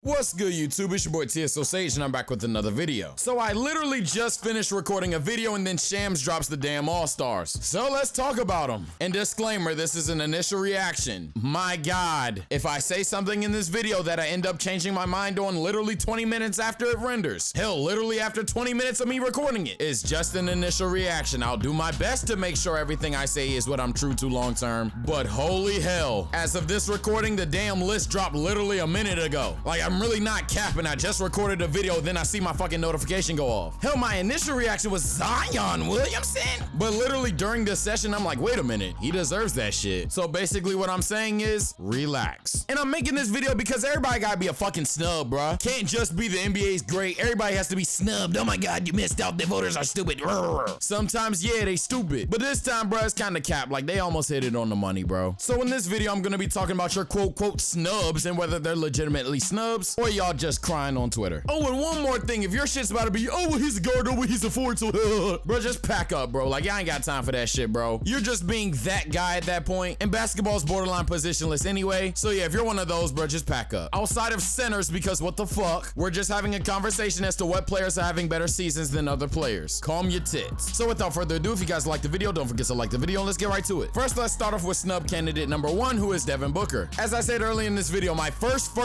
What's good, YouTube? It's your boy TSO Sage, and I'm back with another video. So I literally just finished recording a video, and then Shams drops the damn All-Stars. So let's talk about them. And disclaimer, this is an initial reaction. My God, if I say something in this video that I end up changing my mind on literally 20 minutes after it renders, hell, literally after 20 minutes of me recording it, it's just an initial reaction. I'll do my best to make sure everything I say is what I'm true to long term, but holy hell, as of this recording, the damn list dropped literally a minute ago. Like, I'm really not capping. I just recorded a video, then I see my fucking notification go off. Hell, my initial reaction was Zion Williamson, but literally during this session, I'm like, wait a minute, he deserves that shit. So basically what I'm saying is, relax. And I'm making this video because everybody gotta be a fucking snub, bruh. Can't just be the NBA's great. Everybody has to be snubbed. Oh my God, you missed out. The voters are stupid. Sometimes, yeah, they stupid. But this time, bruh, it's kind of capped. Like, they almost hit it on the money, bro. So in this video, I'm gonna be talking about your quote snubs and whether they're legitimately snubs or y'all just crying on Twitter. Oh, and one more thing. If your shit's about to be, oh, well, he's a guard, oh, well, he's a forward, so bro, just pack up, bro. Like, I ain't got time for that shit, bro. You're just being that guy at that point, and basketball's borderline positionless anyway. So yeah, if you're one of those, bro, just pack up. Outside of centers, because what the fuck? We're just having a conversation as to what players are having better seasons than other players. Calm your tits. So without further ado, if you guys like the video, don't forget to like the video, and let's get right to it. First, let's start off with snub candidate number 1, who is Devin Booker. As I said earlier in this video, my first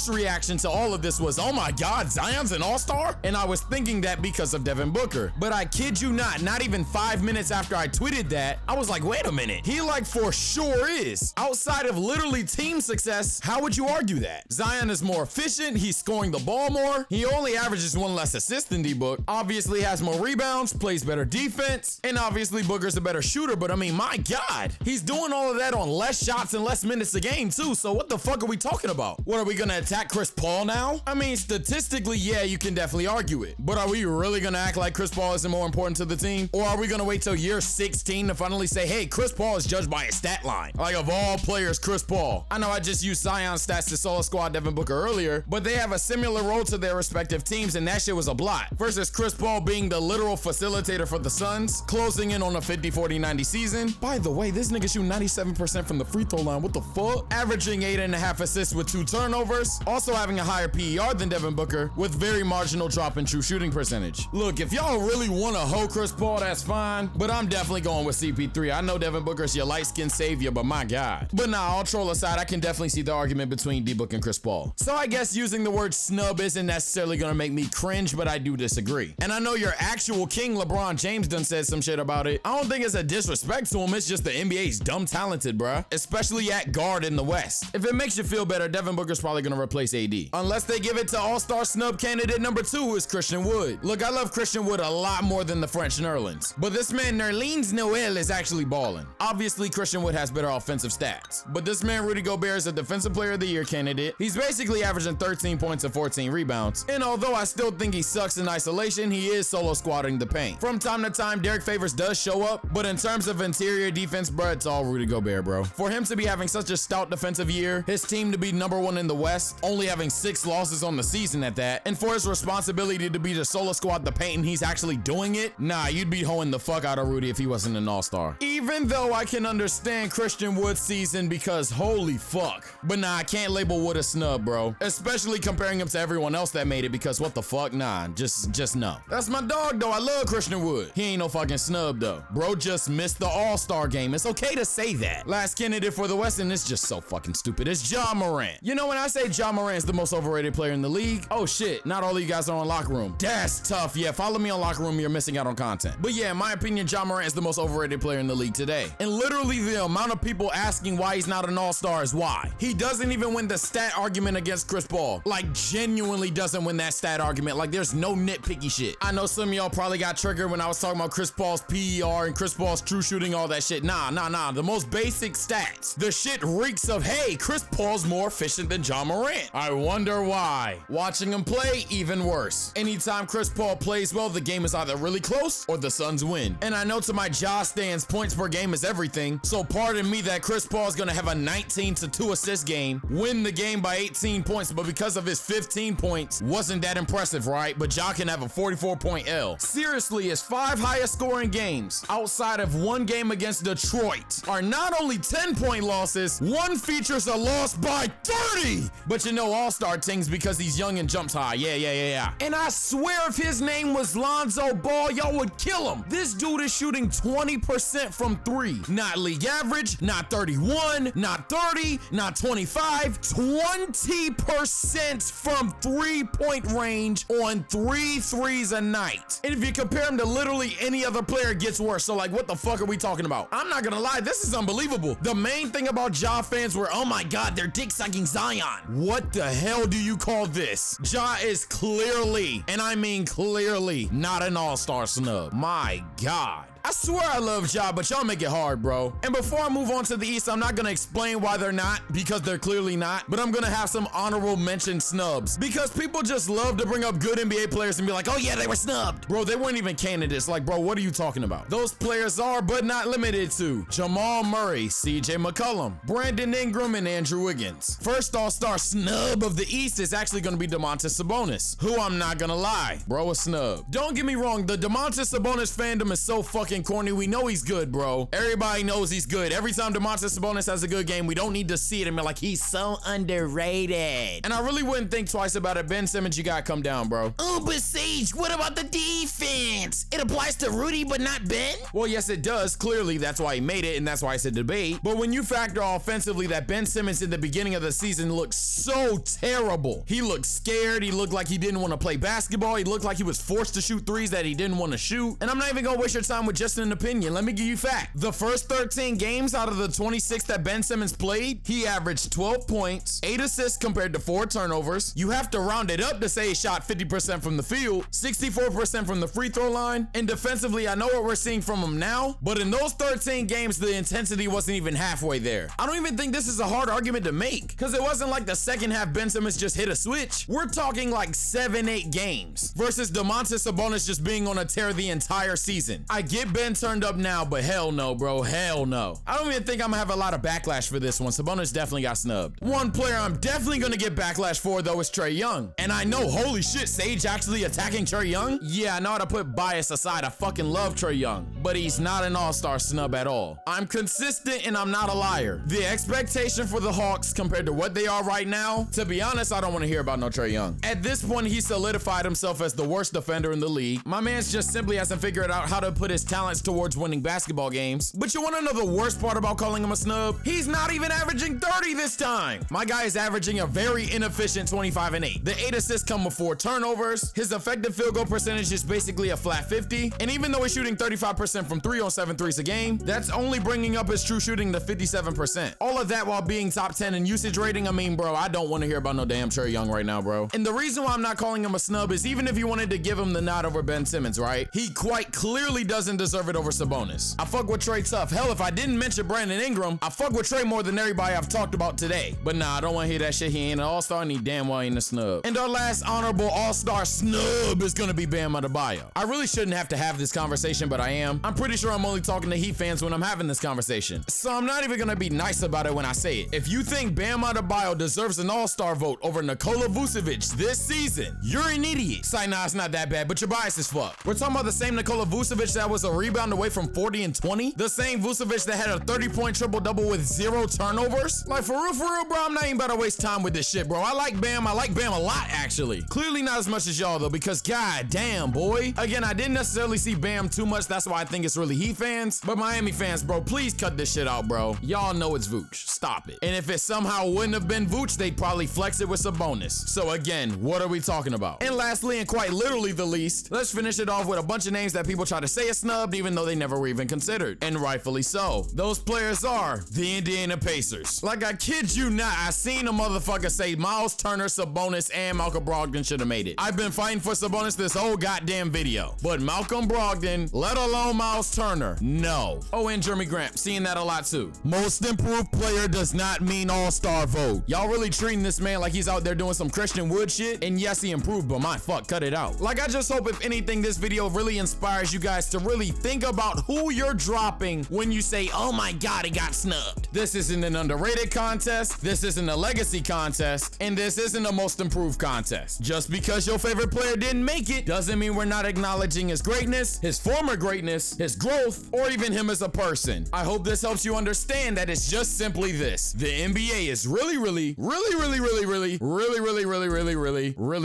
reaction to all of this was, oh my God, Zion's an all-star? And I was thinking that because of Devin Booker. But I kid you not even 5 minutes after I tweeted that, I was like, wait a minute, he like for sure is. Outside of literally team success, how would you argue that? Zion is more efficient, he's scoring the ball more, he only averages 1 less assist than D-Book, obviously has more rebounds, plays better defense, and obviously Booker's a better shooter, but I mean, my God, he's doing all of that on less shots and less minutes a game too, so what the fuck are we talking about? What, are we gonna attack Chris Paul now? I mean, statistically, yeah, you can definitely argue it, but are we really gonna act like Chris Paul isn't more important to the team? Or are we gonna wait till year 16 to finally say, hey, Chris Paul is judged by his stat line? Like, of all players, Chris Paul. I know I just used Zion's stats to solo squad Devin Booker earlier, but they have a similar role to their respective teams, and that shit was a blot. Versus Chris Paul being the literal facilitator for the Suns, closing in on a 50-40-90 season. By the way, this nigga shoot 97% from the free throw line. What the fuck? Averaging 8.5 assists with 2 turnovers. Also having a higher PER than Devin Booker, with very marginal drop in true shooting percentage. Look, if y'all really want to hoe Chris Paul, that's fine, but I'm definitely going with CP3. I know Devin Booker's your light-skinned savior, but my God. But nah, all troll aside, I can definitely see the argument between D-Book and Chris Paul. So I guess using the word snub isn't necessarily gonna make me cringe, but I do disagree. And I know your actual king, LeBron James, done said some shit about it. I don't think it's a disrespect to him, it's just the NBA's dumb talented, bruh. Especially at guard in the West. If it makes you feel better, Devin Booker's probably gonna replace AD. Unless they give it to all-star snub candidate number 2, who is Christian Wood. Look, I love Christian Wood a lot more than the French Nerlens, but this man Nerlens Noel is actually balling. Obviously, Christian Wood has better offensive stats, but this man Rudy Gobert is a defensive player of the year candidate. He's basically averaging 13 points and 14 rebounds, and although I still think he sucks in isolation, he is solo squatting the paint. From time to time, Derek Favors does show up, but in terms of interior defense, bro, it's all Rudy Gobert, bro. For him to be having such a stout defensive year, his team to be number 1 in the West, only having 6 losses on the season at that, and for his responsibility to be the solo squad the paint and he's actually doing it, nah, you'd be hoeing the fuck out of Rudy if he wasn't an all-star. Even though I can understand Christian Wood's season because holy fuck. But nah, I can't label Wood a snub, bro. Especially comparing him to everyone else that made it, because what the fuck, nah, just no. That's my dog though, I love Christian Wood. He ain't no fucking snub though. Bro just missed the all-star game. It's okay to say that. Last candidate for the West, and it's just so fucking stupid, it's Ja Morant. You know, when I say Ja Morant's the most overrated player in the league, oh shit, not all of you guys are on Locker Room. That's tough. Yeah, follow me on Locker Room, you're missing out on content. But yeah, in my opinion, Ja Morant is the most overrated player in the league today. And literally the amount of people asking why he's not an all-star is why. He doesn't even win the stat argument against Chris Paul. Like, genuinely doesn't win that stat argument. Like, there's no nitpicky shit. I know some of y'all probably got triggered when I was talking about Chris Paul's PER and Chris Paul's true shooting, all that shit. Nah. The most basic stats. The shit reeks of, hey, Chris Paul's more efficient than Ja Morant. I wonder why. Watching him play, even worse. Anytime Chris Paul plays well, the game is either really close or the Suns win. And I know to my Ja stands, points per game is everything, so pardon me that Chris Paul's gonna have a 19 to 2 assist game, win the game by 18 points, but because of his 15 points, wasn't that impressive, right? But Ja can have a 44-point L. Seriously, his 5 highest scoring games, outside of 1 game against Detroit, are not only 10-point losses, one features a loss by 30! But you know, all all-star things because he's young and jumps high. Yeah. And I swear if his name was Lonzo Ball, y'all would kill him. This dude is shooting 20% from 3. Not league average, not 31, not 30, not 25, 20% from 3-point range on 3 threes a night. And if you compare him to literally any other player, it gets worse. So like, what the fuck are we talking about? I'm not gonna lie, this is unbelievable. The main thing about Ja fans were, oh my God, they're dick sucking Zion. What the hell do you call this? Ja is clearly, and I mean clearly, not an all-star snub. My God. I swear I love Ja, but y'all make it hard, bro. And before I move on to the East, I'm not gonna explain why they're not, because they're clearly not, but I'm gonna have some honorable mention snubs, because people just love to bring up good NBA players and be like, oh yeah, they were snubbed. Bro, they weren't even candidates. Like, bro, what are you talking about? Those players are, but not limited to, Jamal Murray, CJ McCollum, Brandon Ingram, and Andrew Wiggins. First all-star snub of the East is actually gonna be Domantas Sabonis, who I'm not gonna lie, bro, a snub. Don't get me wrong, the Domantas Sabonis fandom is so fucking corny. We know he's good, bro. Everybody knows he's good. Every time Domantas Sabonis has a good game, we don't need to see it and be like, he's so underrated. And I really wouldn't think twice about it. Ben Simmons, you gotta come down, bro. Oh, but Sage, what about the defense? It applies to Rudy, but not Ben? Well, yes, it does. Clearly, that's why he made it, and that's why it's a debate. But when you factor offensively that Ben Simmons in the beginning of the season looked so terrible. He looked scared. He looked like he didn't want to play basketball. He looked like he was forced to shoot threes that he didn't want to shoot. And I'm not even gonna waste your time with just an opinion. Let me give you fact. The first 13 games out of the 26 that Ben Simmons played, he averaged 12 points, 8 assists compared to 4 turnovers. You have to round it up to say he shot 50% from the field, 64% from the free throw line, and defensively, I know what we're seeing from him now, but in those 13 games, the intensity wasn't even halfway there. I don't even think this is a hard argument to make, because it wasn't like the second half Ben Simmons just hit a switch. We're talking like 7-8 games versus Domantas Sabonis just being on a tear the entire season. I get Ben turned up now, but hell no, bro. Hell no. I don't even think I'm gonna have a lot of backlash for this one. Sabonis definitely got snubbed. One player I'm definitely gonna get backlash for, though, is Trey Young. And I know, holy shit, Sage actually attacking Trey Young? Yeah, I know how to put bias aside. I fucking love Trey Young, but he's not an all-star snub at all. I'm consistent and I'm not a liar. The expectation for the Hawks compared to what they are right now, to be honest, I don't want to hear about no Trey Young. At this point, he solidified himself as the worst defender in the league. My man's just simply hasn't figured out how to put his talents towards winning basketball games. But you want to know the worst part about calling him a snub? He's not even averaging 30 this time. My guy is averaging a very inefficient 25 and 8. The 8 assists come with 4 turnovers. His effective field goal percentage is basically a flat 50. And even though he's shooting 35% from 3 on 7 threes a game, that's only bringing up his true shooting to 57%. All of that while being top 10 in usage rating. I mean, bro, I don't want to hear about no damn Trey Young right now, bro. And the reason why I'm not calling him a snub is even if you wanted to give him the nod over Ben Simmons, right? He quite clearly doesn't deserve it over Sabonis. I fuck with Trey tough. Hell, if I didn't mention Brandon Ingram, I fuck with Trey more than everybody I've talked about today. But nah, I don't want to hear that shit. He ain't an all-star and he damn well ain't a snub. And our last honorable all-star snub is gonna be Bam Adebayo. I really shouldn't have to have this conversation, but I am. I'm pretty sure I'm only talking to Heat fans when I'm having this conversation. So I'm not even gonna be nice about it when I say it. If you think Bam Adebayo deserves an all-star vote over Nikola Vucevic this season, you're an idiot. Say, nah, it's not that bad, but you're biased as fuck. We're talking about the same Nikola Vucevic that was a rebound away from 40 and 20? The same Vucevic that had a 30-point triple-double with 0 turnovers? Like, for real, bro, I'm not even about to waste time with this shit, bro. I like Bam a lot, actually. Clearly not as much as y'all, though, because god damn, boy. Again, I didn't necessarily see Bam too much. That's why I think it's really Heat fans. But Miami fans, bro, please cut this shit out, bro. Y'all know it's Vooch. Stop it. And if it somehow wouldn't have been Vooch, they'd probably flex it with Sabonis. So again, what are we talking about? And lastly, and quite literally the least, let's finish it off with a bunch of names that people try to say are snubbed, even though they never were even considered. And rightfully so. Those players are the Indiana Pacers. Like, I kid you not, I seen a motherfucker say Miles Turner, Sabonis, and Malcolm Brogdon should have made it. I've been fighting for Sabonis this whole goddamn video. But Malcolm Brogdon, let alone Miles Turner, no. Oh, and Jeremy Grant, seeing that a lot too. Most improved player does not mean all-star vote. Y'all really treating this man like he's out there doing some Christian Wood shit? And yes, he improved, but my fuck, cut it out. Like, I just hope if anything, this video really inspires you guys to really think about who you're dropping when you say, oh my God, he got snubbed. This isn't an underrated contest. This isn't a legacy contest. And this isn't a most improved contest. Just because your favorite player didn't make it doesn't mean we're not acknowledging his greatness, his former greatness, his growth, or even him as a person. I hope this helps you understand that it's just simply this. The NBA is really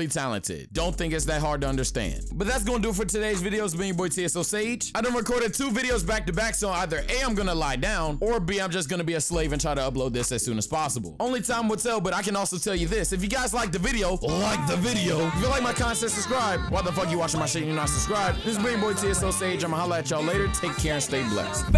talented. Don't think it's that hard to understand. But that's gonna do it for today's video. It's been your boy TSO Sage. I done recorded 2 videos back to back, so either A, I'm gonna lie down, or B, I'm just gonna be a slave and try to upload this as soon as possible. Only time will tell, but I can also tell you this. If you guys like the video, like the video. If you like my content, subscribe. Why the fuck you watching my shit and you're not subscribed? This is your boy TSO Sage. I'ma holla at y'all later. Take care and stay blessed.